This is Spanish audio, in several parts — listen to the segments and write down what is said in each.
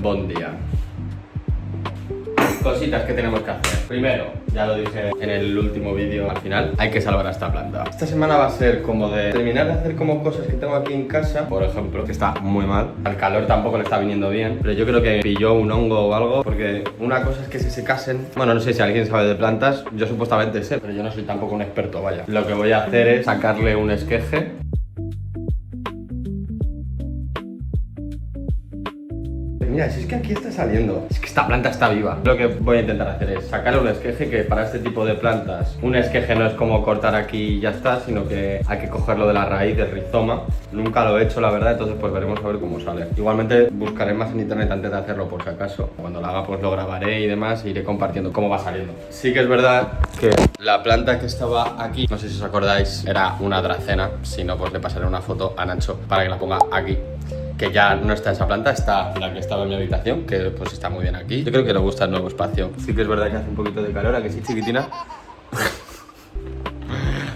Buen día. Cositas que tenemos que hacer. Primero, ya lo dije en el último vídeo al final, hay que salvar a esta planta. Esta semana va a ser como de terminar de hacer como cosas que tengo aquí en casa. Por ejemplo, que está muy mal. El calor tampoco le está viniendo bien, pero yo creo que pilló un hongo o algo, porque una cosa es que se secasen. Bueno, no sé si alguien sabe de plantas, yo supuestamente sé, pero yo no soy tampoco un experto, vaya. Lo que voy a hacer es sacarle un esqueje. Mira, si es que aquí está saliendo. Es que esta planta está viva. Lo que voy a intentar hacer es sacarle un esqueje, que para este tipo de plantas un esqueje no es como cortar aquí y ya está, sino que hay que cogerlo de la raíz, del rizoma. Nunca lo he hecho, la verdad, entonces pues veremos a ver cómo sale. Igualmente buscaré más en internet antes de hacerlo, por si acaso. Cuando lo haga pues lo grabaré y demás, e iré compartiendo cómo va saliendo. Sí que es verdad que la planta que estaba aquí, no sé si os acordáis, era una dracena. Si no, pues le pasaré una foto a Nacho para que la ponga aquí. Que ya no está esa planta, está la que estaba en mi habitación, que pues está muy bien aquí. Yo creo que le gusta el nuevo espacio. Sí que es verdad que hace un poquito de calor, aquí sí, chiquitina.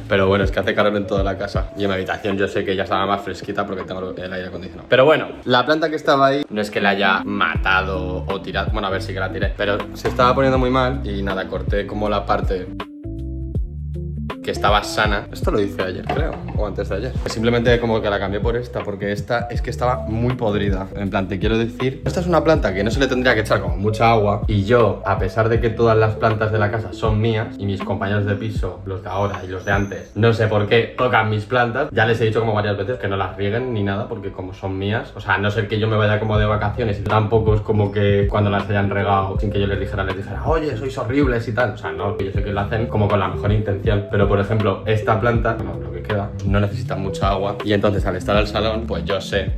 Pero bueno, es que hace calor en toda la casa. Y en mi habitación yo sé que ya estaba más fresquita porque tengo el aire acondicionado. Pero bueno, la planta que estaba ahí no es que la haya matado o tirado. Bueno, a ver si que la tiré. Pero se estaba poniendo muy mal y nada, corté como la parte que estaba sana. Esto lo hice ayer, creo, o antes de ayer. Simplemente como que la cambié por esta, porque esta es que estaba muy podrida. En plan, te quiero decir, esta es una planta que no se le tendría que echar como mucha agua. Y yo, a pesar de que todas las plantas de la casa son mías, y mis compañeros de piso, los de ahora y los de antes, no sé por qué tocan mis plantas. Ya les he dicho como varias veces que no las rieguen ni nada, porque como son mías, o sea, a no ser que yo me vaya como de vacaciones, y tampoco es como que cuando las hayan regado sin que yo les dijera, oye, sois horribles y tal. O sea, no, yo sé que lo hacen como con la mejor intención. Pero por ejemplo, esta planta, bueno, lo que queda, no necesita mucha agua. Y entonces al estar al salón, pues yo sé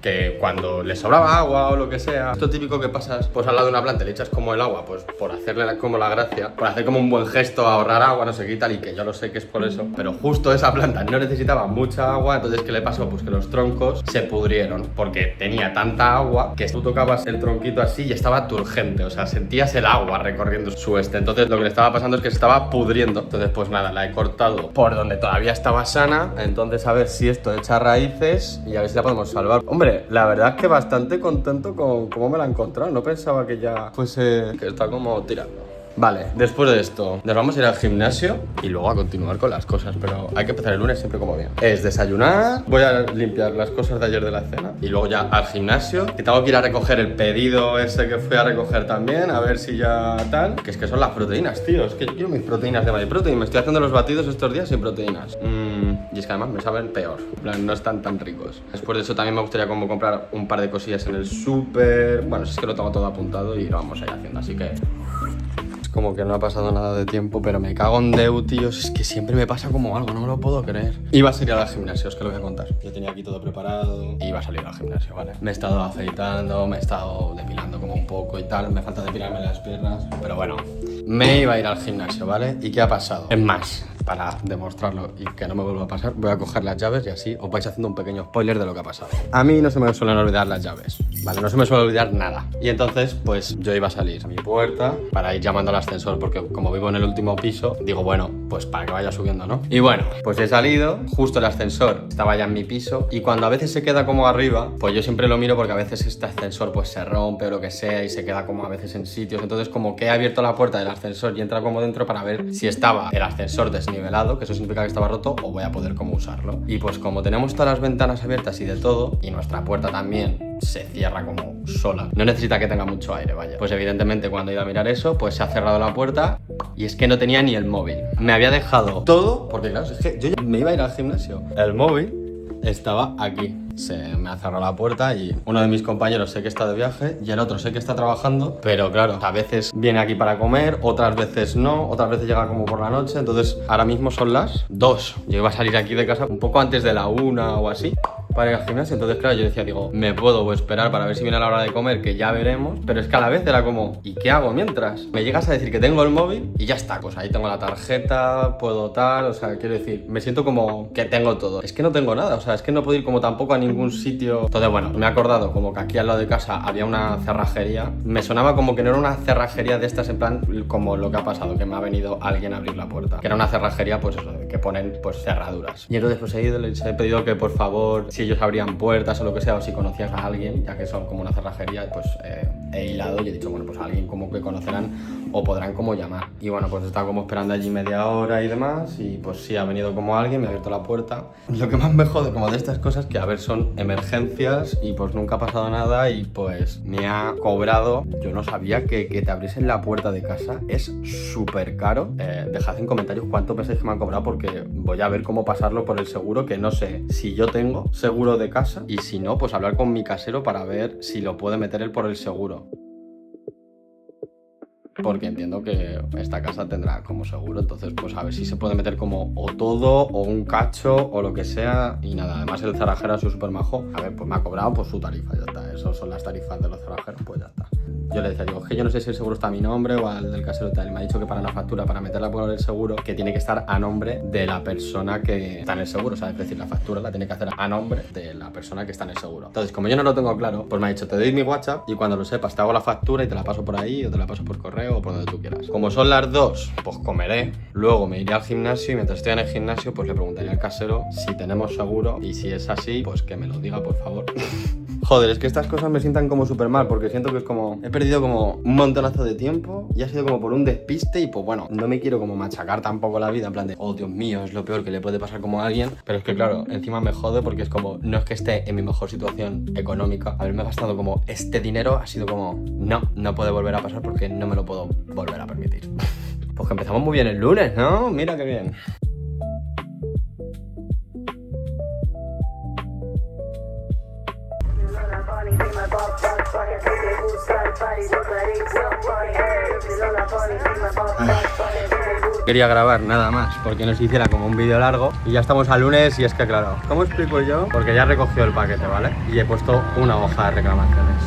que cuando le sobraba agua o lo que sea, esto típico que pasas pues al lado de una planta, le echas como el agua, pues por hacerle como la gracia, por hacer como un buen gesto, ahorrar agua, no sé qué y tal, y que yo lo sé que es por eso. Pero justo esa planta no necesitaba mucha agua, entonces ¿qué le pasó? Pues que los troncos se pudrieron, porque tenía tanta agua que tú tocabas el tronquito así y estaba turgente, o sea, sentías el agua recorriendo su Entonces lo que le estaba pasando es que se estaba pudriendo. Entonces pues nada, la he cortado por donde todavía estaba sana. Entonces a ver si esto echa raíces y a ver si la podemos salvar. Hombre, la verdad es que bastante contento con cómo me la he encontrado. No pensaba que ya fuese, que está como tirando. Vale, después de esto nos vamos a ir al gimnasio y luego a continuar con las cosas, pero hay que empezar el lunes siempre como bien. Es desayunar, voy a limpiar las cosas de ayer de la cena y luego ya al gimnasio, que tengo que ir a recoger el pedido ese que fui a recoger también, a ver si ya tal. Que es que son las proteínas, tío, es que yo quiero mis proteínas de MyProtein. Me estoy haciendo los batidos estos días sin proteínas. Y es que además me saben peor, en plan, no están tan ricos. Después de eso también me gustaría como comprar un par de cosillas en el súper. Bueno, es que lo tengo todo apuntado y lo vamos a ir haciendo, así que como que no ha pasado nada de tiempo, pero me cago en Deu, tíos. Es que siempre me pasa como algo, no me lo puedo creer. Iba a salir al gimnasio, es que lo voy a contar. Yo tenía aquí todo preparado y iba a salir al gimnasio, ¿vale? Me he estado afeitando, me he estado depilando como un poco y tal. Me falta depilarme las piernas, pero bueno, me iba a ir al gimnasio, ¿vale? ¿Y qué ha pasado? Es más, para demostrarlo y que no me vuelva a pasar, voy a coger las llaves y así os vais haciendo un pequeño spoiler de lo que ha pasado. A mí no se me suelen olvidar las llaves, ¿vale? No se me suele olvidar nada. Y entonces, pues yo iba a salir a mi puerta para ir llamando al ascensor, porque como vivo en el último piso, digo, bueno, pues para que vaya subiendo, ¿no? Y bueno, pues he salido, justo el ascensor estaba ya en mi piso, y cuando a veces se queda como arriba, pues yo siempre lo miro porque a veces este ascensor pues se rompe o lo que sea y se queda como a veces en sitios. Entonces como que he abierto la puerta del ascensor y he entrado como dentro para ver si estaba el ascensor desnivelado, que eso significa que estaba roto, o voy a poder como usarlo. Y pues como tenemos todas las ventanas abiertas y de todo, y nuestra puerta también se cierra como sola, no necesita que tenga mucho aire, vaya. Pues evidentemente cuando he ido a mirar eso, pues se ha cerrado la puerta y es que no tenía ni el móvil. Me había dejado todo, porque claro, es que yo ya me iba a ir al gimnasio. El móvil estaba aquí. Se me ha cerrado la puerta y uno de mis compañeros sé que está de viaje y el otro sé que está trabajando, pero claro, a veces viene aquí para comer, otras veces no, otras veces llega como por la noche. Entonces ahora mismo son las 2. Yo iba a salir aquí de casa un poco antes de la 1 o así para ir al gimnasio. Entonces claro, yo decía, digo, me puedo esperar para ver si viene la hora de comer, que ya veremos. Pero es que a la vez era como, ¿y qué hago mientras? Me llegas a decir que tengo el móvil y ya está, pues ahí tengo la tarjeta, puedo tal, o sea, quiero decir, me siento como que tengo todo. Es que no tengo nada, o sea, es que no puedo ir como tampoco a ningún sitio. Entonces bueno, me he acordado como que aquí al lado de casa había una cerrajería. Me sonaba como que no era una cerrajería de estas en plan como lo que ha pasado, que me ha venido alguien a abrir la puerta, que era una cerrajería pues eso, que ponen pues cerraduras. Y entonces pues he ido, les he pedido que por favor, si ellos abrían puertas o lo que sea, o si conocías a alguien, ya que son como una cerrajería, pues he hilado y he dicho, bueno, pues a alguien como que conocerán o podrán como llamar. Y bueno, pues he estado como esperando allí media hora y demás, y pues sí, ha venido como alguien, me ha abierto la puerta. Lo que más me jode como de estas cosas que a ver son emergencias y pues nunca ha pasado nada y pues me ha cobrado. Yo no sabía que te abriesen la puerta de casa es súper caro. Dejad en comentarios cuánto pensáis que me han cobrado, porque voy a ver cómo pasarlo por el seguro, que no sé si yo tengo seguro de casa, y si no, pues hablar con mi casero para ver si lo puede meter él por el seguro. Porque entiendo que esta casa tendrá como seguro, entonces pues a ver si se puede meter como o todo o un cacho o lo que sea. Y nada, además el cerrajero ha sido súper majo. A ver, pues me ha cobrado pues su tarifa, ya está. Esas son las tarifas de los cerrajeros, pues ya está. Yo le decía, digo, es que yo no sé si el seguro está a mi nombre o al del casero y tal. Y me ha dicho que para la factura, para meterla por el seguro, que tiene que estar a nombre de la persona que está en el seguro, ¿sabes? Es decir, la factura la tiene que hacer a nombre de la persona que está en el seguro. Entonces, como yo no lo tengo claro, pues me ha dicho, te doy mi WhatsApp y cuando lo sepas te hago la factura y te la paso por ahí o te la paso por correo o por donde tú quieras. Como son las 2, pues comeré, luego me iré al gimnasio y mientras estoy en el gimnasio, pues le preguntaré al casero si tenemos seguro y si es así, pues que me lo diga, por favor. Joder, es que estas cosas me sientan como súper mal porque siento que es como... He perdido como un montonazo de tiempo y ha sido como por un despiste y pues bueno, no me quiero como machacar tampoco la vida en plan de oh Dios mío, es lo peor que le puede pasar como a alguien, pero es que claro, encima me jode porque es como, no es que esté en mi mejor situación económica, haberme gastado como este dinero ha sido como, no puede volver a pasar porque no me lo puedo volver a permitir. Pues que empezamos muy bien el lunes, ¿no? Mira qué bien. Quería grabar nada más porque no se hiciera como un vídeo largo y ya estamos al lunes y es que claro, ¿cómo explico yo? Porque ya he recogido el paquete, ¿vale? Y he puesto una hoja de reclamaciones.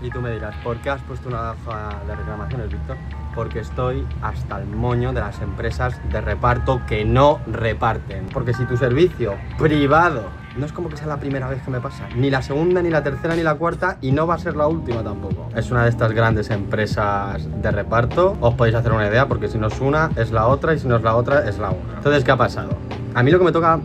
Y tú me dirás, ¿por qué has puesto una hoja de reclamaciones, Víctor? Porque estoy hasta el moño de las empresas de reparto que no reparten. Porque si tu servicio privado, no es como que sea la primera vez que me pasa, ni la segunda, ni la tercera, ni la cuarta, y no va a ser la última tampoco. Es una de estas grandes empresas de reparto. Os podéis hacer una idea, porque si no es una, es la otra, y si no es la otra, es la una. Entonces, ¿qué ha pasado? A mí lo que me toca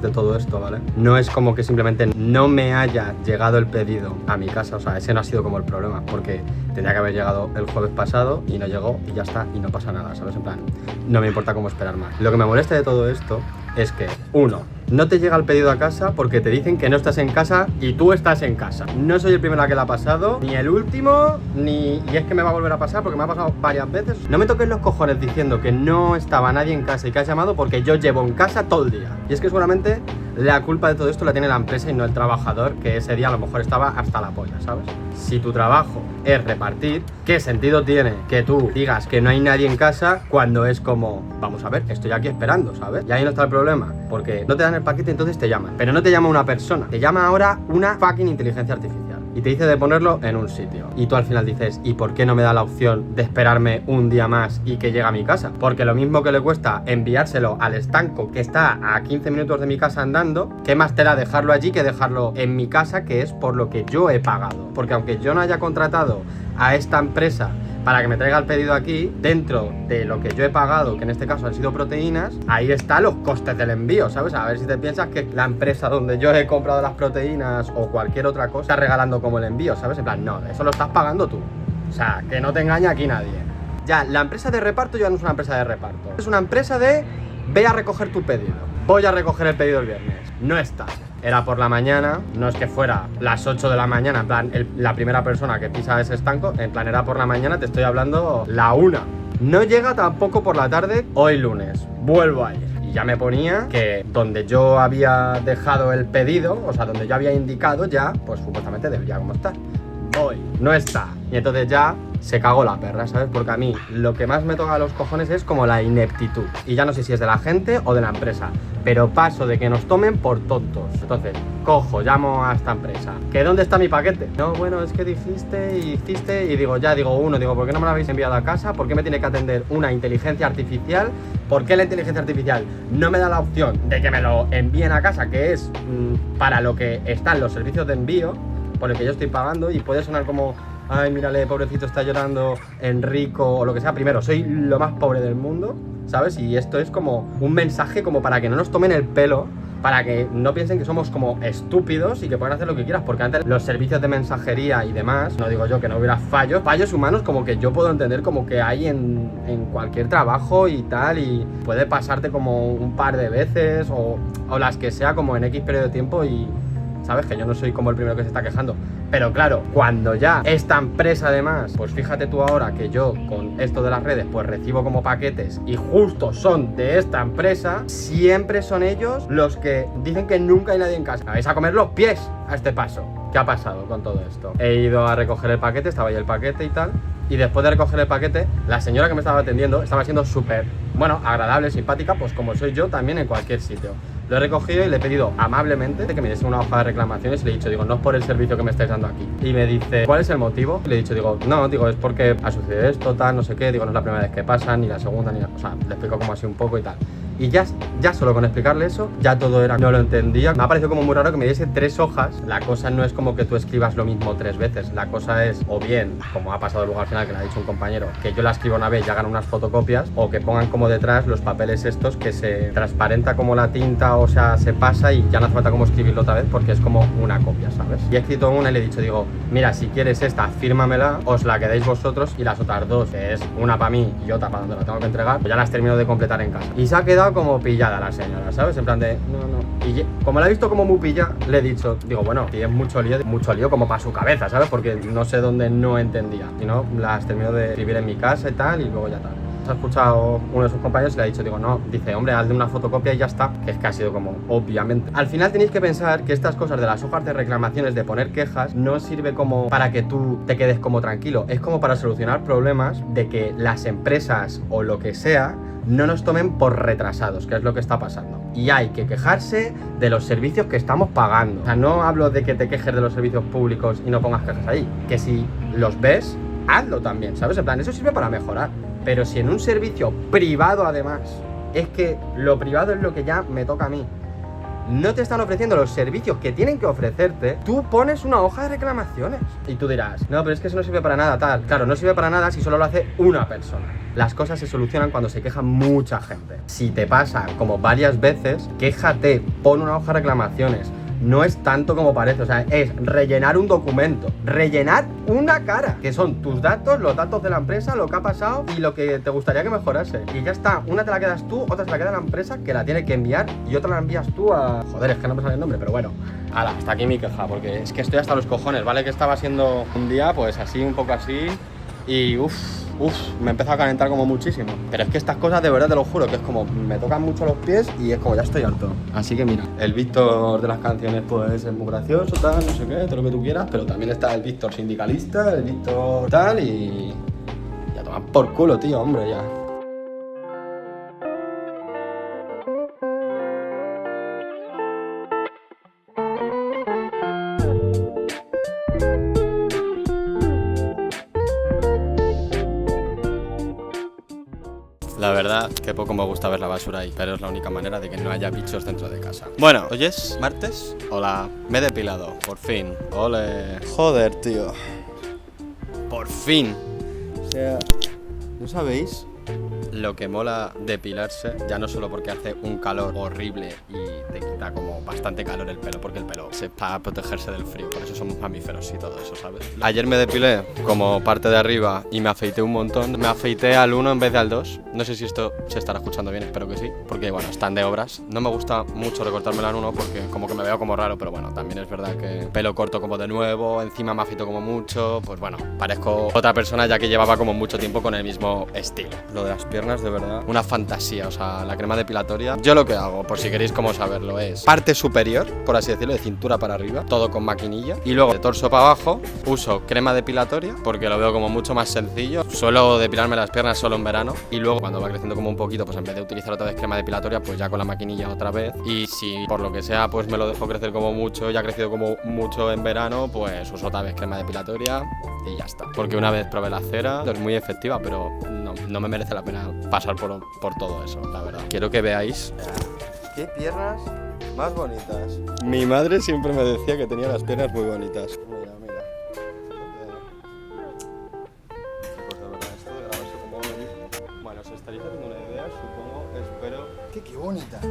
de todo esto, ¿vale? No es como que simplemente no me haya llegado el pedido a mi casa, o sea, ese no ha sido como el problema, porque tendría que haber llegado el jueves pasado y no llegó y ya está, y no pasa nada, ¿sabes? En plan, no me importa cómo esperar más. Lo que me molesta de todo esto es que, uno, no te llega el pedido a casa porque te dicen que no estás en casa y tú estás en casa. No soy el primero a que le ha pasado, ni el último, y es que me va a volver a pasar porque me ha pasado varias veces. No me toques los cojones diciendo que no estaba nadie en casa y que has llamado porque yo llevo en casa todo el día. Y es que seguramente la culpa de todo esto la tiene la empresa y no el trabajador, que ese día a lo mejor estaba hasta la polla, ¿sabes? Si tu trabajo es repartir, ¿qué sentido tiene que tú digas que no hay nadie en casa cuando es como, vamos a ver, estoy aquí esperando, ¿sabes? Y ahí no está el problema, porque no te dan el paquete, entonces te llaman. Pero no te llama una persona, te llama ahora una fucking inteligencia artificial. Y te dice de ponerlo en un sitio. Y tú al final dices, ¿y por qué no me da la opción de esperarme un día más y que llegue a mi casa? Porque lo mismo que le cuesta enviárselo al estanco que está a 15 minutos de mi casa andando, ¿qué más te da dejarlo allí que dejarlo en mi casa, que es por lo que yo he pagado? Porque aunque yo no haya contratado a esta empresa para que me traiga el pedido aquí, dentro de lo que yo he pagado, que en este caso han sido proteínas, ahí están los costes del envío, ¿sabes? A ver si te piensas que la empresa donde yo he comprado las proteínas o cualquier otra cosa está regalando como el envío, ¿sabes? En plan, no, eso lo estás pagando tú. O sea, que no te engaña aquí nadie. Ya, la empresa de reparto ya no es una empresa de reparto. Es una empresa de, ve a recoger tu pedido. Voy a recoger el pedido el viernes. No está. Era por la mañana, no es que fuera las 8 de la mañana, en plan, la primera persona que pisa ese estanco, en plan, era por la mañana, te estoy hablando la 1. No llega tampoco por la tarde, hoy lunes. Vuelvo a ir. Y ya me ponía que donde yo había dejado el pedido, o sea, donde yo había indicado ya, pues supuestamente debería como estar. Voy, no está. Y entonces ya se cagó la perra, ¿sabes? Porque a mí lo que más me toca a los cojones es como la ineptitud. Y ya no sé si es de la gente o de la empresa, pero paso de que nos tomen por tontos. Entonces, cojo, llamo a esta empresa. ¿Que dónde está mi paquete? No, bueno, es que dijiste y hiciste y digo, ¿por qué no me lo habéis enviado a casa? ¿Por qué me tiene que atender una inteligencia artificial? ¿Por qué la inteligencia artificial no me da la opción de que me lo envíen a casa, que es para lo que están los servicios de envío por el que yo estoy pagando? Y puede sonar como ay, mírale, pobrecito, está llorando, Enrico, o lo que sea. Primero, soy lo más pobre del mundo, ¿sabes? Y esto es como un mensaje como para que no nos tomen el pelo, para que no piensen que somos como estúpidos y que pueden hacer lo que quieras, porque antes los servicios de mensajería y demás, no digo yo que no hubiera fallos humanos como que yo puedo entender como que hay en cualquier trabajo y tal, y puede pasarte como un par de veces o las que sea como en X periodo de tiempo y... ¿Sabes? Que yo no soy como el primero que se está quejando. Pero claro, cuando ya esta empresa además, pues fíjate tú ahora que yo con esto de las redes pues recibo como paquetes y justo son de esta empresa, siempre son ellos los que dicen que nunca hay nadie en casa. Vais a comer los pies a este paso. ¿Qué ha pasado con todo esto? He ido a recoger el paquete, estaba ahí el paquete y tal. Y después de recoger el paquete, la señora que me estaba atendiendo estaba siendo súper, bueno, agradable, simpática, pues como soy yo también en cualquier sitio. Lo he recogido y le he pedido amablemente que me diese una hoja de reclamaciones y le he dicho, digo, no es por el servicio que me estáis dando aquí. Y me dice, ¿cuál es el motivo? Y le he dicho, digo, no, digo, es porque ha sucedido esto, tal, no sé qué, digo, no es la primera vez que pasa, ni la segunda, ni la... O sea, le explico como así un poco y tal. Y ya solo con explicarle eso, ya todo era... No lo entendía. Me ha parecido como muy raro que me diese 3 hojas. La cosa no es como que tú escribas lo mismo 3 veces. La cosa es, o bien, como ha pasado luego al final, que le ha dicho un compañero, que yo la escribo una vez y hagan unas fotocopias, o que pongan como detrás los papeles estos que se transparenta como la tinta, o sea, se pasa y ya no hace falta como escribirlo otra vez porque es como una copia, ¿sabes? Y he escrito una y le he dicho, digo, mira, si quieres esta, fírmamela, os la quedáis vosotros y las otras 2, que es una para mí y otra para donde la tengo que entregar, pues ya las termino de completar en casa. Y se ha quedado como pillada la señora, ¿sabes? En plan de, no. Y como la he visto como muy pillada, le he dicho, digo, bueno, tienes mucho lío como para su cabeza, ¿sabes? Porque no sé dónde no entendía. Si no, las termino de escribir en mi casa y tal, y luego ya tal. Ha escuchado uno de sus compañeros y le ha dicho, digo, no, dice, hombre, hazle una fotocopia y ya está, que es que ha sido como, obviamente. Al final tenéis que pensar que estas cosas de las hojas de reclamaciones, de poner quejas, no sirve como para que tú te quedes como tranquilo, es como para solucionar problemas de que las empresas o lo que sea no nos tomen por retrasados, que es lo que está pasando. Y hay que quejarse de los servicios que estamos pagando. O sea, no hablo de que te quejes de los servicios públicos y no pongas quejas ahí, que si los ves, hazlo también, ¿sabes? En plan, eso sirve para mejorar. Pero si en un servicio privado además, es que lo privado es lo que ya me toca a mí, no te están ofreciendo los servicios que tienen que ofrecerte, tú pones una hoja de reclamaciones. Y tú dirás, no, pero es que eso no sirve para nada, tal. Claro, no sirve para nada si solo lo hace una persona. Las cosas se solucionan cuando se queja mucha gente. Si te pasa como varias veces, quéjate, pon una hoja de reclamaciones. No es tanto como parece, o sea, es rellenar un documento, rellenar una cara, que son tus datos, los datos de la empresa, lo que ha pasado y lo que te gustaría que mejorase. Y ya está, una te la quedas tú, otra te la queda la empresa que la tiene que enviar y otra la envías tú a... Joder, es que no me sale el nombre, pero bueno. Hala, hasta aquí mi queja, porque es que estoy hasta los cojones, ¿vale? Que estaba siendo un día, pues así, un poco así, y me empezó a calentar como muchísimo. Pero es que estas cosas de verdad te lo juro que es como me tocan mucho los pies y es como ya estoy harto. Así que mira, el Víctor de las canciones pues es muy gracioso, tal, no sé qué, todo lo que tú quieras, pero también está el Víctor sindicalista, el Víctor tal y... Ya toman por culo, tío, hombre, ya. La verdad que poco me gusta ver la basura ahí, pero es la única manera de que no haya bichos dentro de casa. Bueno, ¿hoy es martes? Hola, me he depilado, por fin. Ole. Joder, tío. Por fin. O sea, ¿no sabéis lo que mola depilarse? Ya no solo porque hace un calor horrible y te quita como bastante calor el pelo, porque el pelo es para protegerse del frío, por eso somos mamíferos y todo eso, ¿sabes? Ayer me depilé como parte de arriba y me afeité un montón. Me afeité al 1 en vez de al 2. No sé si esto se estará escuchando bien, espero que sí, porque bueno, están de obras. No me gusta mucho recortármelo al 1 porque como que me veo como raro, pero bueno, también es verdad que pelo corto como de nuevo, encima me afeito como mucho, pues bueno, parezco otra persona ya que llevaba como mucho tiempo con el mismo estilo. Lo de las piernas, de verdad, una fantasía, o sea, la crema depilatoria. Yo lo que hago, por si queréis como saberlo, es parte superior, por así decirlo, de cintura para arriba, todo con maquinilla, y luego de torso para abajo uso crema depilatoria porque lo veo como mucho más sencillo. Suelo depilarme las piernas solo en verano y luego cuando va creciendo como un poquito, pues en vez de utilizar otra vez crema depilatoria, pues ya con la maquinilla otra vez. Y si por lo que sea pues me lo dejo crecer como mucho, ya ha crecido como mucho en verano, pues uso otra vez crema depilatoria y ya está. Porque una vez probé la cera, es muy efectiva, pero no me merece la pena pasar por todo eso, la verdad. Quiero que veáis qué piernas más bonitas. Mi madre siempre me decía que tenía las piernas muy bonitas. Mira, mira. estaréis haciendo una idea, supongo, espero... ¡Qué bonitas!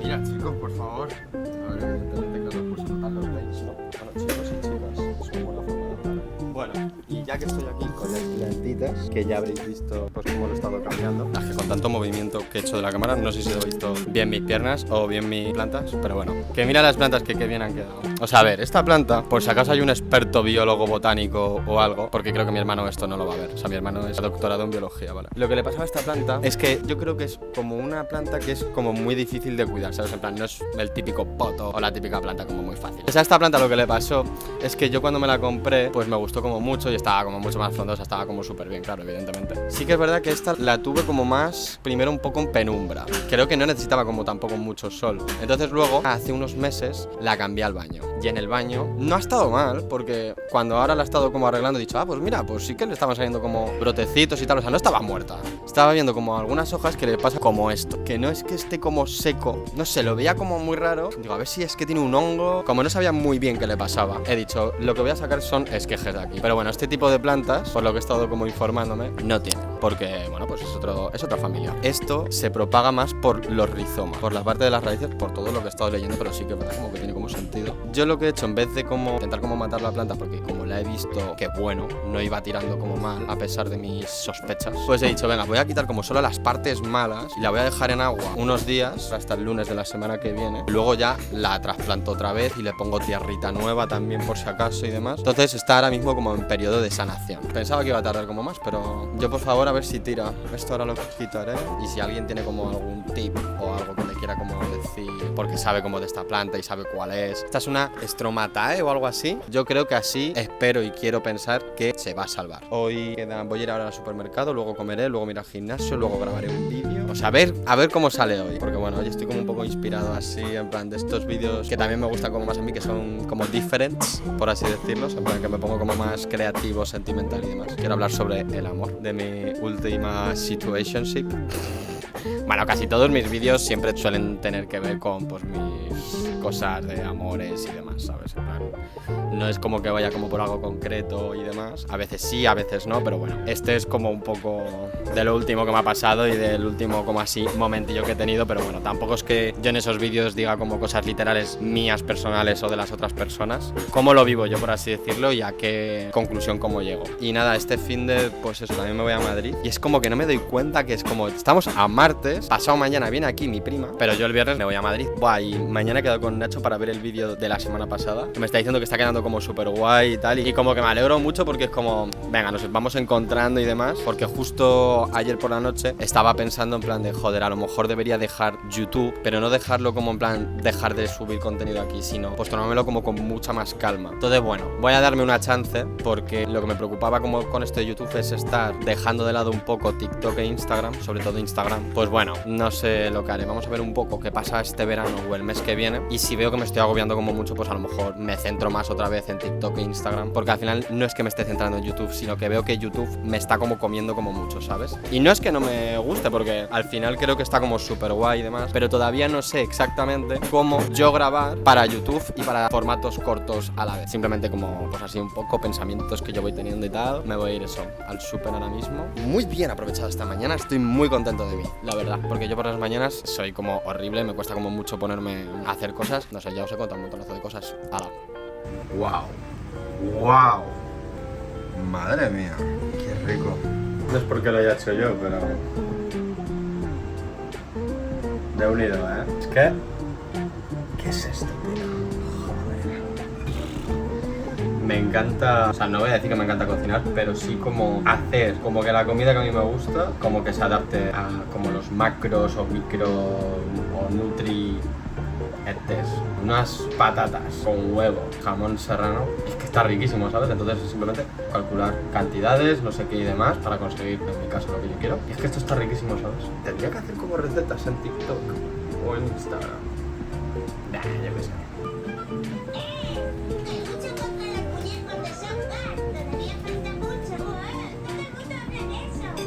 Mira, chicos, por favor. A ver, evidentemente, claro, pues notar los veis, ¿no? Bueno, chicos y chicas, es una buena forma de hablar. Bueno, y ya que estoy aquí con las plantitas, que ya habréis visto pues cómo lo he estado cambiando. Es que con tanto movimiento que he hecho de la cámara, no sé si he visto bien mis piernas o bien mis plantas, pero bueno. Que mira las plantas que bien han quedado. O sea, a ver, esta planta, por si acaso hay un experto biólogo botánico o algo, porque creo que mi hermano esto no lo va a ver. O sea, mi hermano es doctorado en biología, ¿vale? Lo que le pasaba a esta planta es que yo creo que es como una planta que es como muy difícil de cuidar, ¿sabes? En plan, no es el típico poto o la típica planta como muy fácil. O sea, esta planta lo que le pasó es que yo cuando me la compré, pues me gustó como mucho y estaba como mucho más frondosa, estaba como súper bien, claro, evidentemente. Sí que es verdad que esta la tuve como más, primero un poco en penumbra. Creo que no necesitaba como tampoco mucho sol. Entonces luego, hace unos meses, la cambié al baño. Y en el baño no ha estado mal, porque cuando ahora la he estado como arreglando he dicho, ah, pues mira, pues sí que le estaban saliendo como brotecitos y tal, o sea, no estaba muerta. Estaba viendo como algunas hojas que le pasa como esto, que no es que esté como seco, no sé, lo veía como muy raro. Digo, a ver si es que tiene un hongo. Como no sabía muy bien qué le pasaba, he dicho, lo que voy a sacar son esquejes de aquí. Pero bueno, este tipo de plantas, por lo que he estado como informándome, no tiene, porque, bueno, pues es otra familia. Esto se propaga más por los rizomas, por la parte de las raíces, por todo lo que he estado leyendo, pero sí que es verdad como que tiene como sentido. Yo lo que he hecho, en vez de como intentar como matar la planta, porque como la he visto que bueno, no iba tirando como mal, a pesar de mis sospechas, pues he dicho, venga, voy a quitar como solo las partes malas y la voy a dejar en agua unos días, hasta el lunes de la semana que viene. Luego ya la trasplanto otra vez y le pongo tierrita nueva también por si acaso y demás. Entonces está ahora mismo como en periodo de sanación. Pensaba que iba a tardar como más, pero yo por favor a ver si tira. Esto ahora lo quitaré y si alguien tiene como algún tip o algo que me quiera como decir, porque sabe como de esta planta y sabe cuál es. Esta es una Stromatae o algo así. Yo creo que así espero y quiero pensar que se va a salvar. Hoy voy a ir ahora al supermercado, luego comeré, luego me iré al gimnasio, luego grabaré un vídeo. O sea, a ver cómo sale hoy. Porque bueno, hoy estoy como un poco inspirado así, en plan de estos vídeos que también me gustan como más a mí, que son como differents, por así decirlo. En plan que me pongo como más creativo, sentimental y demás. Quiero hablar sobre el amor, de mi última situationship. Bueno, casi todos mis vídeos siempre suelen tener que ver con pues mis cosas de amores y demás, ¿sabes? En plan, no es como que vaya como por algo concreto y demás. A veces sí, a veces no, pero bueno, este es como un poco de lo último que me ha pasado y del último como así momentillo que he tenido, pero bueno, tampoco es que yo en esos vídeos diga como cosas literales mías personales o de las otras personas. Cómo lo vivo yo, por así decirlo, y a qué conclusión cómo llego. Y nada, este fin de, pues eso, también me voy a Madrid y es como que no me doy cuenta que es como, estamos a martes, pasado mañana viene aquí mi prima, pero yo el viernes me voy a Madrid. Buah, y mañana he quedado con Nacho para ver el vídeo de la semana pasada, que me está diciendo que está quedando como súper guay y tal, y como que me alegro mucho porque es como, venga, nos vamos encontrando y demás, porque justo ayer por la noche estaba pensando en plan de, joder, a lo mejor debería dejar YouTube, pero no dejarlo como en plan dejar de subir contenido aquí, sino pues tomármelo como con mucha más calma. Entonces bueno, voy a darme una chance, porque lo que me preocupaba como con esto de YouTube es estar dejando de lado un poco TikTok e Instagram, sobre todo Instagram. Pues bueno, no sé lo que haré, vamos a ver un poco qué pasa este verano o el mes que viene, y si veo que me estoy agobiando como mucho, pues a lo mejor me centro más otra vez en TikTok e Instagram, porque al final no es que me esté centrando en YouTube, sino que veo que YouTube me está como comiendo como mucho, ¿sabes? Y no es que no me guste, porque al final creo que está como súper guay y demás, pero todavía no sé exactamente cómo yo grabar para YouTube y para formatos cortos a la vez. Simplemente como, pues así un poco pensamientos que yo voy teniendo y tal. Me voy a ir eso, al súper ahora mismo. Muy bien aprovechado esta mañana, estoy muy contento de mí, la verdad, porque yo por las mañanas soy como horrible, me cuesta como mucho ponerme a hacer cosas. No sé, ya os he contado un montonazo de cosas. ¡Hala! ¡Wow! ¡Wow! Madre mía, qué rico. No es porque lo haya hecho yo, pero... de unido, ¿eh? Es que... ¿Qué es esto, tío? me encanta, o sea, no voy a decir que me encanta cocinar, pero sí como hacer como que la comida que a mí me gusta, como que se adapte a como los macros o micro o nutrientes. Unas patatas con huevo, jamón serrano, es que está riquísimo, ¿sabes? Entonces es simplemente calcular cantidades, no sé qué y demás, para conseguir, en mi caso, lo que yo quiero. Y es que esto está riquísimo, ¿sabes? Tendría que hacer como recetas en TikTok o en Instagram. Nah, yo qué sé.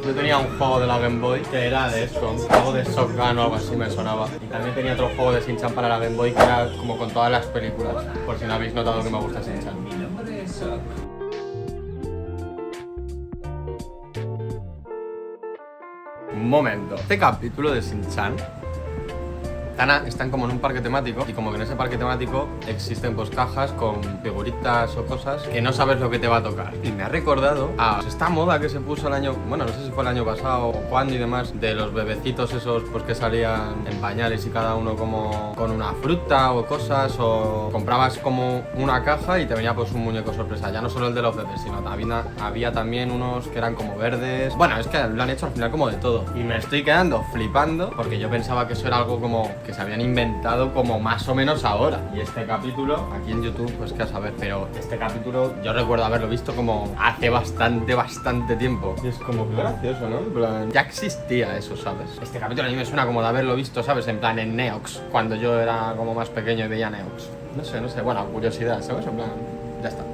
Yo tenía un juego de la Game Boy que era de eso, un juego de Shotgun o algo así me sonaba. Y también tenía otro juego de Shin-Chan para la Game Boy que era como con todas las películas, por si no habéis notado que me gusta Shin-Chan. momento. Este capítulo de Shin-Chan están como en un parque temático y como que en ese parque temático existen pues cajas con figuritas o cosas que no sabes lo que te va a tocar. Y me ha recordado a esta moda que se puso el año, bueno, no sé si fue el año pasado o cuándo y demás, de los bebecitos esos pues que salían en pañales y cada uno como con una fruta o cosas, o comprabas como una caja y te venía pues un muñeco sorpresa. Ya no solo el de los bebés, sino había también unos que eran como verdes. Bueno, es que lo han hecho al final como de todo. Y me estoy quedando flipando porque yo pensaba que eso era algo como que se habían inventado como más o menos ahora. Y este capítulo, aquí en YouTube, pues qué a saber, pero este capítulo yo recuerdo haberlo visto como hace bastante tiempo. Y es como que gracioso, ¿no? En plan, ya existía eso, ¿sabes? Este capítulo a mí me suena como de haberlo visto, ¿sabes? En plan en Neox, cuando yo era como más pequeño y veía Neox. No sé, bueno, curiosidad, ¿sabes? En plan, ya está.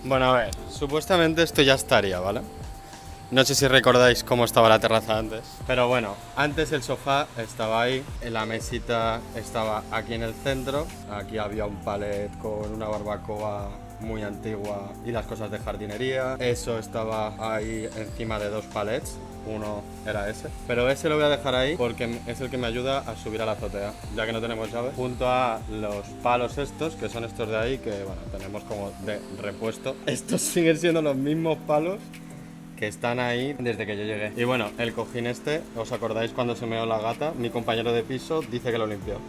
Bueno, a ver, supuestamente esto ya estaría, ¿vale? No sé si recordáis cómo estaba la terraza antes. Pero bueno, antes el sofá estaba ahí, la mesita estaba aquí en el centro. Aquí había un palet con una barbacoa muy antigua y las cosas de jardinería. Eso estaba ahí encima de dos palets. Uno era ese, pero ese lo voy a dejar ahí porque es el que me ayuda a subir a la azotea, ya que no tenemos llave, junto a los palos estos, que son estos de ahí, que bueno, tenemos como de repuesto. Estos siguen siendo los mismos palos que están ahí desde que yo llegué. Y bueno, el cojín este, ¿os acordáis cuando se meó la gata? Mi compañero de piso dice que lo limpió.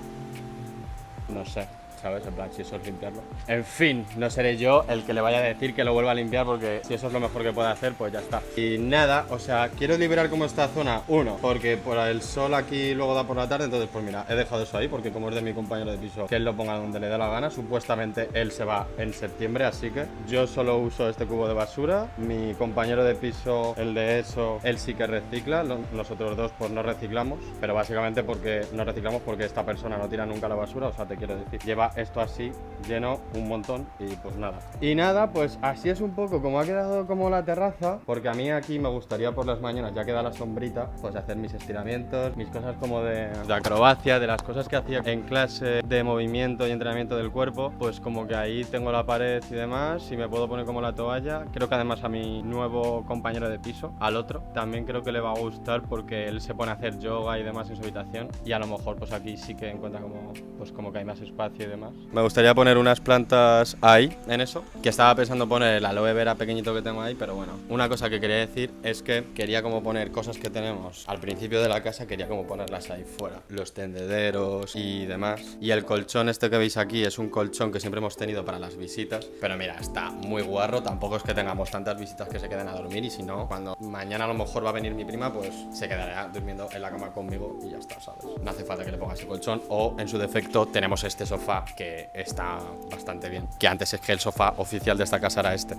No sé, ¿sabes? En plan, si eso es limpiarlo. En fin, no seré yo el que le vaya a decir que lo vuelva a limpiar, porque si eso es lo mejor que puede hacer, pues ya está. Y nada, o sea, quiero liberar como esta zona, uno, porque por el sol aquí luego da por la tarde, entonces pues mira, he dejado eso ahí, porque como es de mi compañero de piso, que él lo ponga donde le dé la gana. Supuestamente él se va en septiembre, así que yo solo uso este cubo de basura. Mi compañero de piso, el de eso, él sí que recicla. Los otros dos pues no reciclamos, pero básicamente porque no reciclamos porque esta persona no tira nunca la basura, o sea, te quiero decir, lleva esto así lleno un montón y pues nada. Y nada, pues así es un poco como ha quedado como la terraza, porque a mí aquí me gustaría por las mañanas, ya queda la sombrita, pues hacer mis estiramientos, mis cosas como de acrobacia, de las cosas que hacía en clase de movimiento y entrenamiento del cuerpo, pues como que ahí tengo la pared y demás y me puedo poner como la toalla. Creo que además a mi nuevo compañero de piso, al otro, también creo que le va a gustar porque él se pone a hacer yoga y demás en su habitación y a lo mejor pues aquí sí que encuentra como, pues como que hay más espacio y demás. Me gustaría poner unas plantas ahí, en eso, que estaba pensando poner el aloe vera pequeñito que tengo ahí, pero bueno, una cosa que quería decir es que quería como poner cosas que tenemos al principio de la casa, quería como ponerlas ahí fuera, los tendederos y demás. Y el colchón este que veis aquí es un colchón que siempre hemos tenido para las visitas, pero mira, está muy guarro, tampoco es que tengamos tantas visitas que se queden a dormir, y si no, cuando mañana a lo mejor va a venir mi prima, pues se quedará durmiendo en la cama conmigo y ya está, ¿sabes? No hace falta que le ponga ese colchón, o en su defecto tenemos este sofá que está bastante bien, que antes es que el sofá oficial de esta casa era este.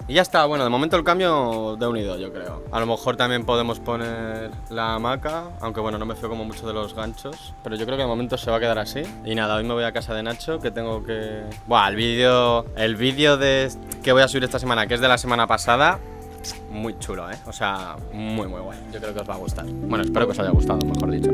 Y ya está, bueno, de momento el cambio de unido, yo creo. A lo mejor también podemos poner la hamaca, aunque bueno, no me fío como mucho de los ganchos, pero yo creo que de momento se va a quedar así. Y nada, hoy me voy a casa de Nacho, que tengo que... Buah, el vídeo que voy a subir esta semana, que es de la semana pasada, muy chulo, ¿eh? O sea, muy guay. Yo creo que os va a gustar. Bueno, espero que os haya gustado, mejor dicho.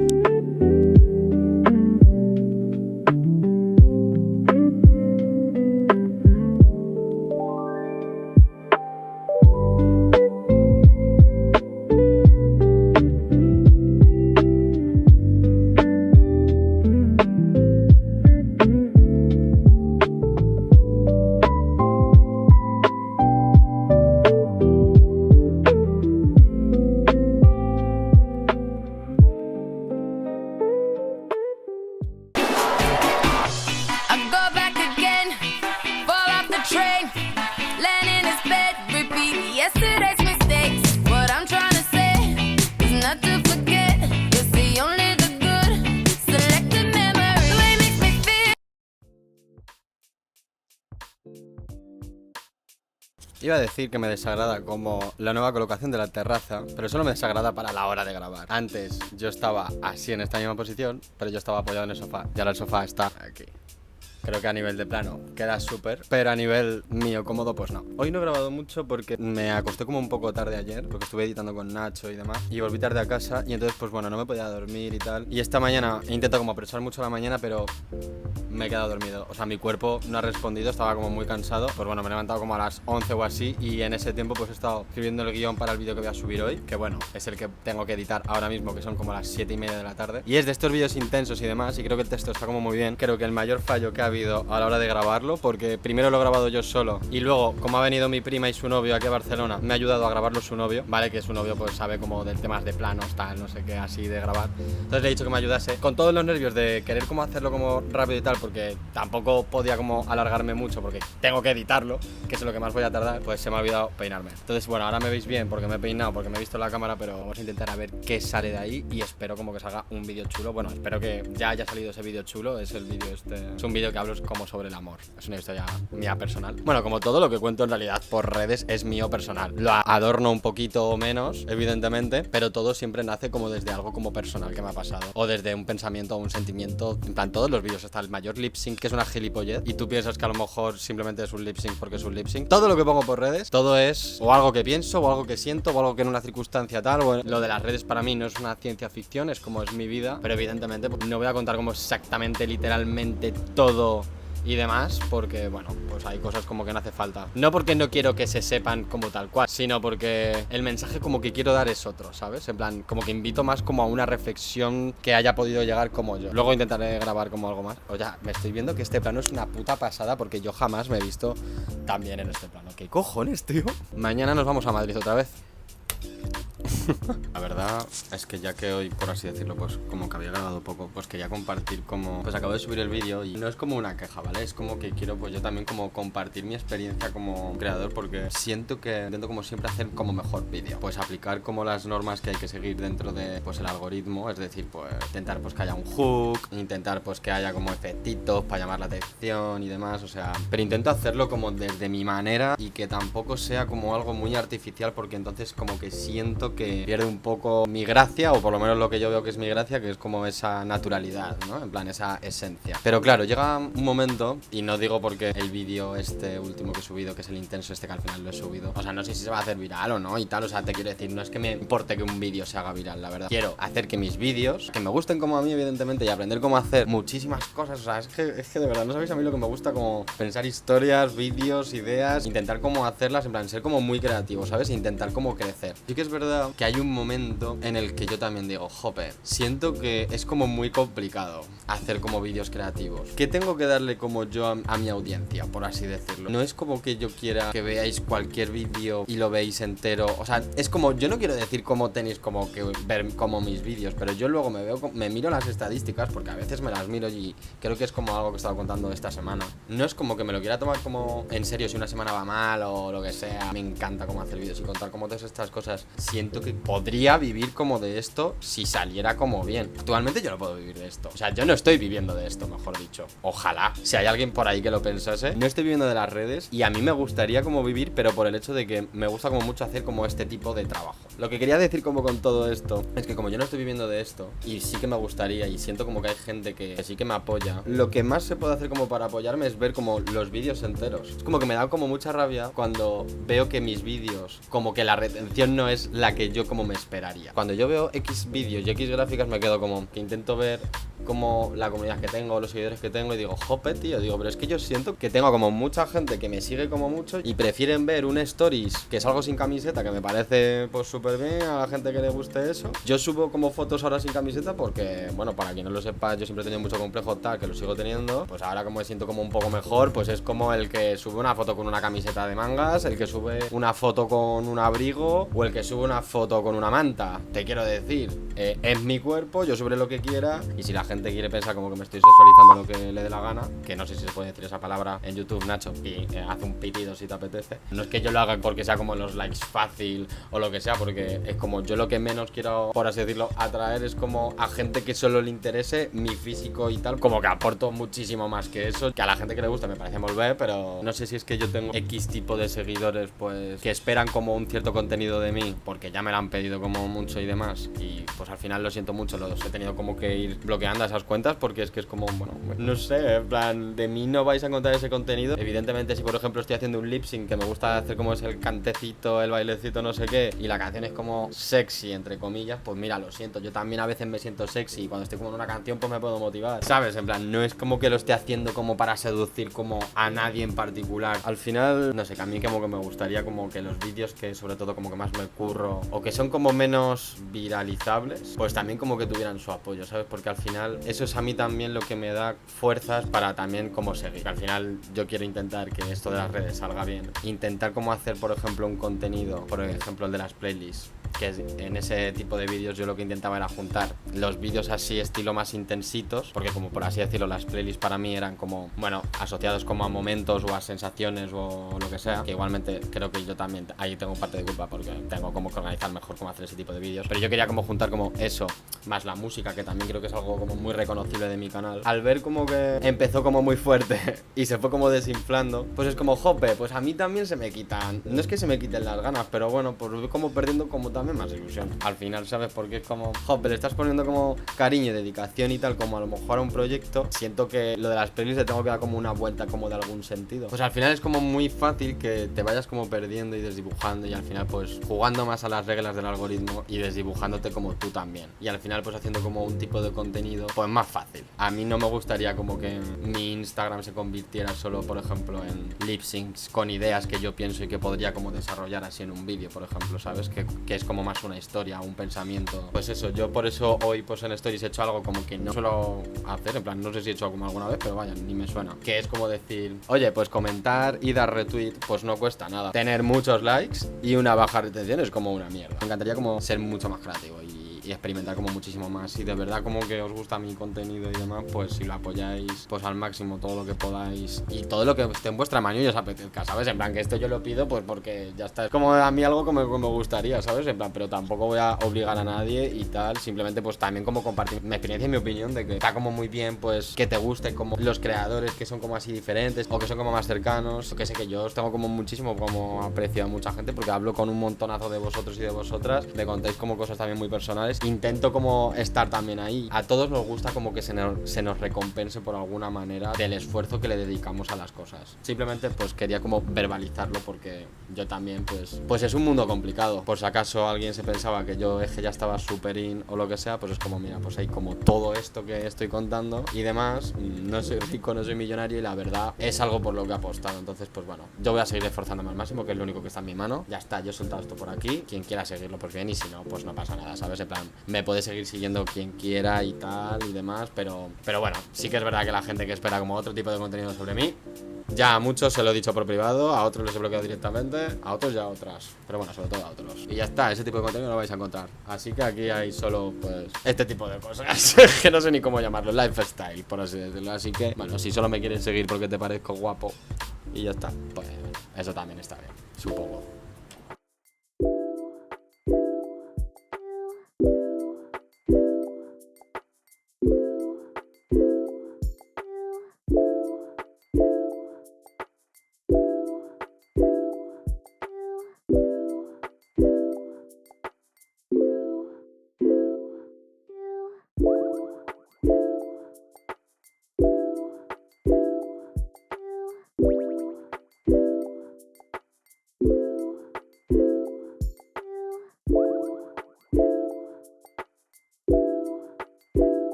Iba a decir que me desagrada como la nueva colocación de la terraza, pero solo me desagrada para la hora de grabar. Antes yo estaba así en esta misma posición, pero yo estaba apoyado en el sofá. Y ahora el sofá está aquí. Creo que a nivel de plano queda súper, pero a nivel mío cómodo pues no. Hoy no he grabado mucho porque me acosté como un poco tarde ayer, porque estuve editando con Nacho y demás, y volví tarde a casa y entonces pues bueno, no me podía dormir y tal. Y esta mañana he intentado como apresar mucho la mañana, pero me he quedado dormido. O sea, mi cuerpo no ha respondido, estaba como muy cansado. Pues bueno, me he levantado como a las 11 o así y en ese tiempo pues he estado escribiendo el guión para el vídeo que voy a subir hoy, que bueno, es el que tengo que editar ahora mismo, que son como las 7:30 de la tarde. Y es de estos vídeos intensos y demás, y creo que el texto está como muy bien. Creo que el mayor fallo que ha habido a la hora de grabarlo, porque primero lo he grabado yo solo y luego, como ha venido mi prima y su novio aquí a Barcelona, me ha ayudado a grabarlo su novio, ¿vale? Que su novio pues sabe como del temas de planos, tal, no sé qué, así de grabar. Entonces le he dicho que me ayudase, con todos los nervios de querer como hacerlo como rápido y tal, porque tampoco podía como alargarme mucho, porque tengo que editarlo, que es lo que más voy a tardar, pues se me ha olvidado peinarme. Entonces bueno, ahora me veis bien porque me he peinado, porque me he visto en la cámara, pero vamos a intentar a ver qué sale de ahí y espero como que salga un vídeo chulo. Bueno, espero que ya haya salido ese vídeo chulo, es el vídeo este, es un vídeo que hablo como sobre el amor. Es una historia mía personal. Bueno, como todo lo que cuento en realidad por redes es mío personal. Lo adorno un poquito menos, evidentemente, pero todo siempre nace como desde algo como personal que me ha pasado. O desde un pensamiento o un sentimiento. En plan, todos los vídeos, hasta el mayor lip sync, que es una gilipollez, y tú piensas que a lo mejor simplemente es un lip sync porque es un lip sync. Todo lo que pongo por redes, todo es o algo que pienso, o algo que siento, o algo que en una circunstancia tal. O lo de las redes para mí no es una ciencia ficción, es como es mi vida, pero evidentemente pues, no voy a contar como exactamente, literalmente todo y demás, porque bueno, pues hay cosas como que no hace falta. No porque no quiero que se sepan como tal cual, sino porque el mensaje como que quiero dar es otro, ¿sabes? En plan, como que invito más como a una reflexión que haya podido llegar como yo. Luego intentaré grabar como algo más. O ya, me estoy viendo que este plano es una puta pasada porque yo jamás me he visto tan bien en este plano. ¿Qué cojones, tío? Mañana nos vamos a Madrid otra vez. La verdad es que ya que hoy, por así decirlo, pues como que había grabado poco, pues quería compartir como... Pues acabo de subir el vídeo y no es como una queja, ¿vale? Es como que quiero pues yo también como compartir mi experiencia como creador, porque siento que intento como siempre hacer como mejor vídeo. Pues aplicar como las normas que hay que seguir dentro de pues el algoritmo, es decir, pues intentar pues que haya un hook, intentar pues que haya como efectitos para llamar la atención y demás, o sea... Pero intento hacerlo como desde mi manera y que tampoco sea como algo muy artificial, porque entonces como que siento que pierde un poco mi gracia, o por lo menos lo que yo veo que es mi gracia, que es como esa naturalidad, ¿no? En plan, esa esencia. Pero claro, llega un momento, y no digo porque el vídeo este último que he subido, que es el intenso este que al final lo he subido, o sea, no sé si se va a hacer viral o no y tal, o sea, te quiero decir, no es que me importe que un vídeo se haga viral, la verdad. Quiero hacer que mis vídeos, que me gusten como a mí, evidentemente, y aprender cómo hacer muchísimas cosas, o sea, es que de verdad, no sabéis a mí lo que me gusta, como pensar historias, vídeos, ideas, intentar como hacerlas, en plan, ser como muy creativo, ¿sabes? Intentar como crecer. Sí que es verdad que hay un momento en el que yo también digo, jope, siento que es como muy complicado hacer como vídeos creativos. ¿Qué tengo que darle como yo a mi audiencia, por así decirlo? No es como que yo quiera que veáis cualquier vídeo y lo veáis entero, o sea, es como, yo no quiero decir cómo tenéis como que ver como mis vídeos, pero yo luego me miro las estadísticas, porque a veces me las miro y creo que es como algo que he estado contando esta semana. No es como que me lo quiera tomar como en serio si una semana va mal o lo que sea. Me encanta como hacer vídeos y contar como todas estas cosas. Siento que podría vivir como de esto si saliera como bien. Actualmente yo no puedo vivir de esto. O sea, yo no estoy viviendo de esto, mejor dicho. Ojalá. Si hay alguien por ahí que lo pensase. No estoy viviendo de las redes y a mí me gustaría como vivir, pero por el hecho de que me gusta como mucho hacer como este tipo de trabajo. Lo que quería decir como con todo esto es que como yo no estoy viviendo de esto y sí que me gustaría y siento como que hay gente que sí que me apoya, lo que más se puede hacer como para apoyarme es ver como los vídeos enteros. Es como que me da como mucha rabia cuando veo que mis vídeos, como que la retención no es la que yo como me esperaría. Cuando yo veo X vídeos y X gráficas me quedo como que intento ver como la comunidad que tengo, los seguidores que tengo y digo, jope, tío, digo, pero es que yo siento que tengo como mucha gente que me sigue como mucho y prefieren ver un stories que salgo sin camiseta, que me parece pues súper bien a la gente que le guste eso. Yo subo como fotos ahora sin camiseta porque, bueno, para quien no lo sepa, yo siempre he tenido mucho complejo tal, que lo sigo teniendo, pues ahora como me siento como un poco mejor, pues es como el que sube una foto con una camiseta de mangas, el que sube una foto con un abrigo o el que sube una foto foto con una manta. Te quiero decir, es mi cuerpo, yo sobre lo que quiera. Y si la gente quiere pensar como que me estoy sexualizando lo que le dé la gana, que no sé si se puede decir esa palabra en YouTube, Nacho, y hace un pitido si te apetece. No es que yo lo haga porque sea como los likes fácil o lo que sea, porque es como yo lo que menos quiero, por así decirlo, atraer es como a gente que solo le interese mi físico y tal. Como que aporto muchísimo más que eso, que a la gente que le gusta me parece volver, pero no sé si es que yo tengo X tipo de seguidores pues que esperan como un cierto contenido de mí, porque ya me lo han pedido como mucho y demás, y pues al final lo siento mucho, los he tenido como que ir bloqueando a esas cuentas porque es que es como, bueno, no sé, en plan, de mí no vais a encontrar ese contenido. Evidentemente si por ejemplo estoy haciendo un lip sync que me gusta hacer como es el cantecito, el bailecito, no sé qué, y la canción es como sexy, entre comillas, pues mira, lo siento, yo también a veces me siento sexy y cuando estoy como en una canción pues me puedo motivar, ¿sabes? En plan, no es como que lo esté haciendo como para seducir como a nadie en particular. Al final, no sé, que a mí como que me gustaría como que los vídeos que sobre todo como que más me curro o que son como menos viralizables, pues también como que tuvieran su apoyo, ¿sabes? Porque al final eso es a mí también lo que me da fuerzas para también como seguir. Al final yo quiero intentar que esto de las redes salga bien. Intentar como hacer, por ejemplo, un contenido, por ejemplo el de las playlists, que en ese tipo de vídeos yo lo que intentaba era juntar los vídeos así estilo más intensitos, porque como por así decirlo las playlists para mí eran como, bueno, asociados como a momentos o a sensaciones o lo que sea, que igualmente creo que yo también ahí tengo parte de culpa porque tengo como que organizar mejor cómo hacer ese tipo de vídeos, pero yo quería como juntar como eso, más la música, que también creo que es algo como muy reconocible de mi canal. Al ver como que empezó como muy fuerte y se fue como desinflando, pues es como, jope, pues a mí también se me quitan, no es que se me quiten las ganas, pero bueno, pues voy como perdiendo como también más ilusión al final, ¿sabes? Porque es como, jope, le estás poniendo como cariño y dedicación y tal, como a lo mejor a un proyecto. Siento que lo de las playlists le tengo que dar como una vuelta como de algún sentido. Pues al final es como muy fácil que te vayas como perdiendo y desdibujando y al final pues jugando más a las reglas del algoritmo y desdibujándote como tú también. Y al final pues haciendo como un tipo de contenido pues más fácil. A mí no me gustaría como que mi Instagram se convirtiera solo, por ejemplo, en lip syncs con ideas que yo pienso y que podría como desarrollar así en un vídeo, por ejemplo, ¿sabes? Que es como más una historia, un pensamiento. Pues eso, yo por eso hoy pues en Stories he hecho algo como que no suelo hacer, en plan, no sé si he hecho como alguna vez, pero vaya, ni me suena. Que es como decir, oye, pues comentar y dar retweet, pues no cuesta nada. Tener muchos likes y una baja retención es como una mierda. Me encantaría como ser mucho más creativo y experimentar como muchísimo más. Si de verdad como que os gusta mi contenido y demás, pues si lo apoyáis pues al máximo todo lo que podáis y todo lo que esté en vuestra mano y os apetezca, ¿sabes? En plan, que esto yo lo pido pues porque ya está. Es como a mí algo como me gustaría, ¿sabes? En plan, pero tampoco voy a obligar a nadie y tal. Simplemente pues también como compartir mi experiencia y mi opinión de que está como muy bien pues que te gusten como los creadores que son como así diferentes o que son como más cercanos. O que sé que yo os tengo como muchísimo como aprecio a mucha gente porque hablo con un montonazo de vosotros y de vosotras. Me contáis como cosas también muy personales. Intento como estar también ahí. A todos nos gusta como que se nos recompense por alguna manera del esfuerzo que le dedicamos a las cosas. Simplemente pues quería como verbalizarlo porque yo también pues es un mundo complicado. Por si acaso alguien se pensaba que yo es que ya estaba super in o lo que sea, pues es como mira, pues hay como todo esto que estoy contando y demás. No soy rico, no soy millonario y la verdad es algo por lo que he apostado. Entonces pues bueno, yo voy a seguir esforzándome al máximo, que es lo único que está en mi mano. Ya está, yo he soltado esto por aquí. Quien quiera seguirlo pues bien y si no pues no pasa nada, ¿sabes? En plan, me puede seguir siguiendo quien quiera y tal y demás, pero bueno, sí que es verdad que la gente que espera como otro tipo de contenido sobre mí, ya a muchos se lo he dicho por privado, a otros les he bloqueado directamente, a otros ya a otras, pero bueno, sobre todo a otros. Y ya está, ese tipo de contenido no lo vais a encontrar. Así que aquí hay solo pues este tipo de cosas que no sé ni cómo llamarlo, lifestyle, por así decirlo. Así que bueno, si solo me quieres seguir porque te parezco guapo y ya está, pues eso también está bien, supongo.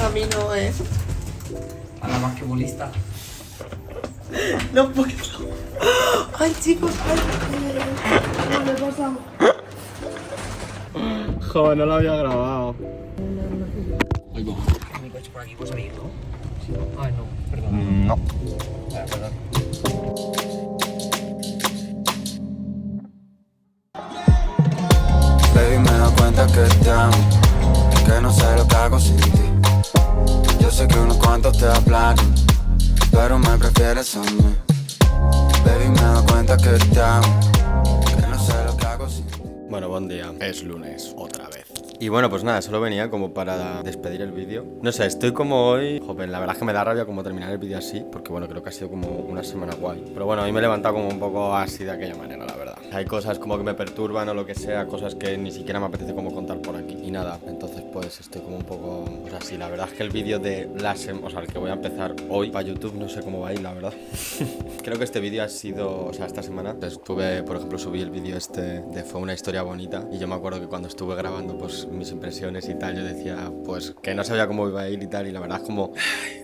A mí no es. A la basquetbolista. No puedo. Ay, chicos, ay, vale, pasamos. Joder, no lo había grabado. Mi coche por aquí, pues ahí, ¿no? Ay, no, perdón. No. Perdón. Baby, me doy cuenta que te amo, que no sé lo que hago sin ti. Yo sé que unos cuantos te hablan, pero me prefieres a mí. Baby, me doy cuenta que te amo, que no sé lo que hago sin ti. Bueno, buen día. Es lunes, otra vez. Y bueno, pues nada, solo venía como para despedir el vídeo. No sé, estoy como hoy... Joder, la verdad es que me da rabia como terminar el vídeo así, porque bueno, creo que ha sido como una semana guay. Pero bueno, hoy me he levantado como un poco así de aquella manera, la verdad. Hay cosas como que me perturban o lo que sea, cosas que ni siquiera me apetece como contar por aquí. Y nada, entonces pues estoy como un poco... Pues así, la verdad es que el vídeo de la semana... O sea, el que voy a empezar hoy para YouTube, no sé cómo va a ir, la verdad. Creo que este vídeo ha sido... O sea, esta semana estuve, por ejemplo, subí el vídeo este de Fue una historia bonita. Y yo me acuerdo que cuando estuve grabando pues mis impresiones y tal, yo decía pues que no sabía cómo iba a ir y tal. Y la verdad es como...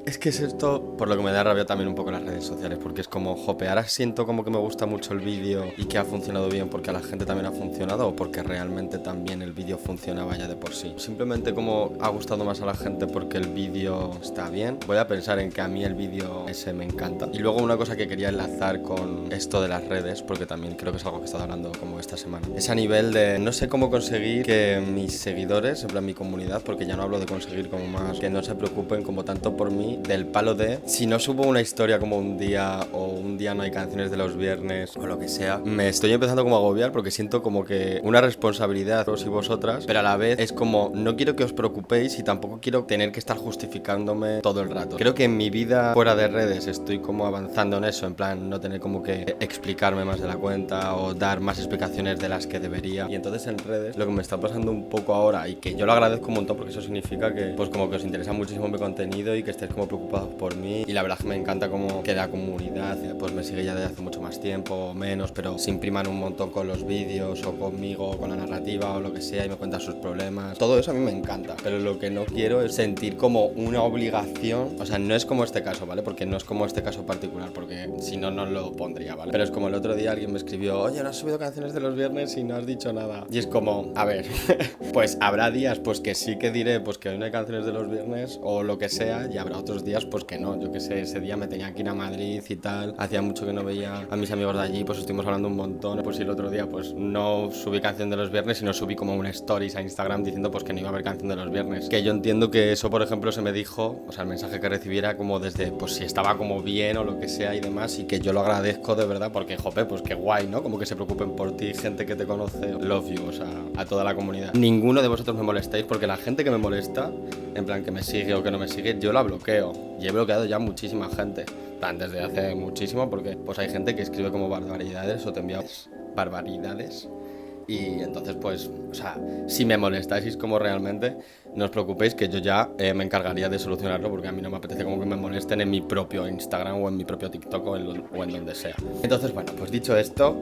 Es que es esto por lo que me da rabia también un poco las redes sociales, porque es como, jope, ahora siento como que me gusta mucho el vídeo y que ha funcionado bien porque a la gente también ha funcionado o porque realmente también el vídeo funcionaba ya de por sí. Simplemente como ha gustado más a la gente porque el vídeo está bien. Voy a pensar en que a mí el vídeo ese me encanta. Y luego una cosa que quería enlazar con esto de las redes, porque también creo que es algo que he estado hablando como esta semana. Es a nivel de no sé cómo conseguir que mis seguidores, en plan mi comunidad, porque ya no hablo de conseguir como más, que no se preocupen como tanto por mí, del palo de si no subo una historia como un día o un día no hay canciones de los viernes o lo que sea, me estoy empezando como a agobiar porque siento como que una responsabilidad vos y vosotras, pero a la vez es como no quiero que os preocupéis y tampoco quiero tener que estar justificándome todo el rato. Creo que en mi vida fuera de redes estoy como avanzando en eso, en plan no tener como que explicarme más de la cuenta o dar más explicaciones de las que debería. Y entonces en redes lo que me está pasando un poco ahora, y que yo lo agradezco un montón porque eso significa que pues como que os interesa muchísimo mi contenido y que estéis como preocupados por mí, y la verdad es que me encanta como que la comunidad pues me sigue ya desde hace mucho más tiempo o menos, pero se impriman un montón con los vídeos o conmigo o con la narrativa o lo que sea y me cuentan sus problemas. Todo eso a mí me encanta, pero lo que no quiero es sentir como una obligación. O sea, no es como este caso, ¿vale? Porque no es como este caso particular, porque si no, no lo pondría, ¿vale? Pero es como el otro día alguien me escribió, oye, no has subido canciones de los viernes y no has dicho nada. Y es como, a ver, pues habrá días pues que sí que diré pues que hoy no hay canciones de los viernes o lo que sea, y habrá otros días pues que no. Yo que sé, ese día me tenía que ir a Madrid y tal, hacía mucho que no veía a mis amigos de allí, pues estuvimos hablando un montón. Pues el otro día pues no subí canción de los viernes, sino subí como una stories a Instagram diciendo pues que no iba a haber canción de los viernes. Que yo entiendo que eso, por ejemplo, se me dijo, o sea, el mensaje que recibiera como desde pues si estaba como bien o lo que sea y demás, y que yo lo agradezco de verdad porque, jope, pues qué guay, ¿no? Como que se preocupen por ti, gente que te conoce. Love you, o sea, a toda la comunidad. Ninguno de vosotros me molestáis, porque la gente que me molesta, en plan que me sigue o que no me sigue, yo la bloqueo. Y he bloqueado ya muchísima gente, en plan desde hace muchísimo, porque pues hay gente que escribe como barbaridades o te envía barbaridades. Y entonces pues, o sea, si me molestáis como realmente, no os preocupéis que yo ya me encargaría de solucionarlo, porque a mí no me apetece como que me molesten en mi propio Instagram o en mi propio TikTok o en donde sea. Entonces bueno, pues dicho esto,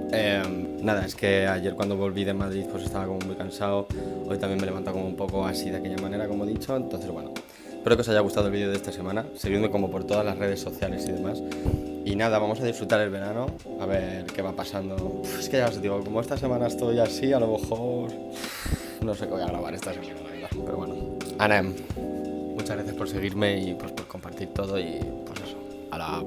nada, es que ayer cuando volví de Madrid pues estaba como muy cansado. Hoy también me he levantado como un poco así de aquella manera, como he dicho. Entonces bueno, espero que os haya gustado el vídeo de esta semana, seguidme como por todas las redes sociales y demás. Y nada, vamos a disfrutar el verano, a ver qué va pasando. Es que ya os digo, como esta semana estoy así, a lo mejor no sé qué voy a grabar esta semana, la verdad. Pero bueno, Anem, muchas gracias por seguirme y pues por compartir todo y pues eso, a la...